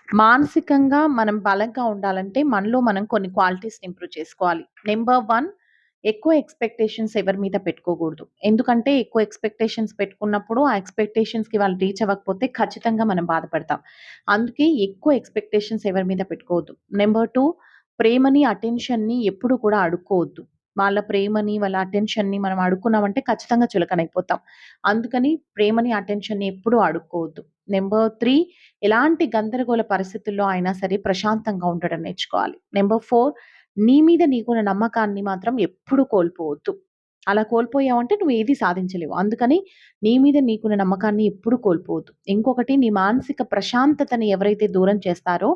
మానసికంగా మనం బలంగా ఉండాలంటే మనలో మనం కొన్ని క్వాలిటీస్‌ని ఇంప్రూవ్ చేసుకోవాలి. నంబర్ 1 ఎక్కువ ఎక్స్‌పెక్టేషన్స్ ఎవరి మీద పెట్టుకోకూడదు. ఎందుకంటే ఎక్కువ ఎక్స్‌పెక్టేషన్స్ పెట్టుకున్నప్పుడు ఆ ఎక్స్‌పెక్టేషన్స్‌కి వాళ్ళు రీచ్ అవ్వకపోతే ఖచ్చితంగా మనం బాధపడతాం. అందుకే ఎక్కువ ఎక్స్‌పెక్టేషన్స్ ఎవరి మీద పెట్టుకోవద్దు. నంబర్ 2 ప్రేమని, అటెన్షన్‌ని ఎప్పుడు కూడా అడుక్కోవద్దు. వాళ్ళ ప్రేమని, వాళ్ళ అటెన్షన్‌ని మనం అడుక్కున్నామంటే ఖచ్చితంగా చులకనైపోతాం. అందుకని ప్రేమని, అటెన్షన్‌ని ఎప్పుడూ అడుక్కోవద్దు. నంబర్ 3 ఎలాంటి గందరగోళ పరిస్థితుల్లో అయినా సరే ప్రశాంతంగా ఉండడం నేర్చుకోవాలి. నంబర్ 4 నీ మీద నీకున్న నమ్మకాన్ని మాత్రం ఎప్పుడు కోల్పోవద్దు. అలా కోల్పోయావంటే నువ్వేది సాధించలేవు. అందుకని నీ మీద నీకున్న నమ్మకాన్ని ఎప్పుడు కోల్పోవద్దు. ఇంకొకటి నీ మానసిక ప్రశాంతతని ఎవరైతే దూరం చేస్తారో,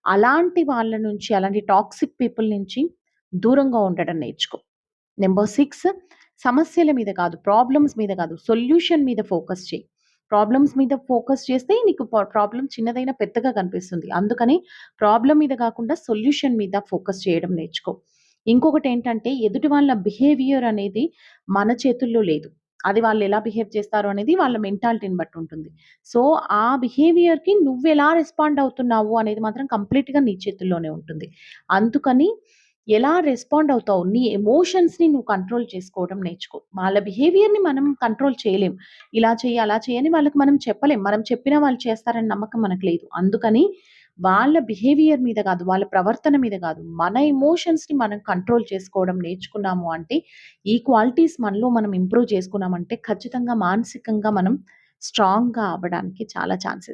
అలాంటి వాళ్ళ నుంచి, అలాంటి టాక్సిక్ పీపుల్ నుంచి దూరంగా ఉండడం నేర్చుకో. నంబర్ 6 సమస్యల మీద కాదు, ప్రాబ్లమ్స్ మీద కాదు, సొల్యూషన్ మీద ఫోకస్ చెయి. ప్రాబ్లమ్స్ మీద ఫోకస్ చేస్తే నీకు ప్రాబ్లమ్ చిన్నదైనా పెద్దగా కనిపిస్తుంది. అందుకని ప్రాబ్లమ్ మీద కాకుండా సొల్యూషన్ మీద ఫోకస్ చేయడం నేర్చుకో. ఇంకొకటేంటంటే ఎదుటి వాళ్ళ బిహేవియర్ అనేది మన చేతుల్లో లేదు. అది వాళ్ళెలా బిహేవ్ చేస్తారు అనేది వాళ్ళ మెంటాలిటీని బట్టి ఉంటుంది. సో, ఆ బిహేవియర్‌కి నువ్వెలా రెస్పాండ్ అవుతున్నావు అనేది మాత్రం కంప్లీట్‌గా నీ చేతుల్లోనే ఉంటుంది. అందుకని ఎలా రెస్పాండ్ అవుతావు? నీ ఎమోషన్స్‌ని నువ్వు కంట్రోల్ చేసుకోవడం నేర్చుకో. వాళ్ళ బిహేవియర్‌ని మనం కంట్రోల్ చేయలేం. ఇలా చెయ్యి, అలా చెయ్యి అని వాళ్ళకి మనం చెప్పలేం. మనం చెప్పినా వాళ్ళు చేస్తారని నమ్మకం మనకు లేదు. అందుకని వాళ్ళ బిహేవియర్ మీద కాదు, వాళ్ళ ప్రవర్తన మీద కాదు, మన ఎమోషన్స్‌ని మనం కంట్రోల్ చేసుకోవడం నేర్చుకున్నాము అంటే, ఈ క్వాలిటీస్ మనలో మనం ఇంప్రూవ్ చేసుకున్నామంటే ఖచ్చితంగా మానసికంగా మనం స్ట్రాంగ్‌గా అవ్వడానికి చాలా ఛాన్సెస్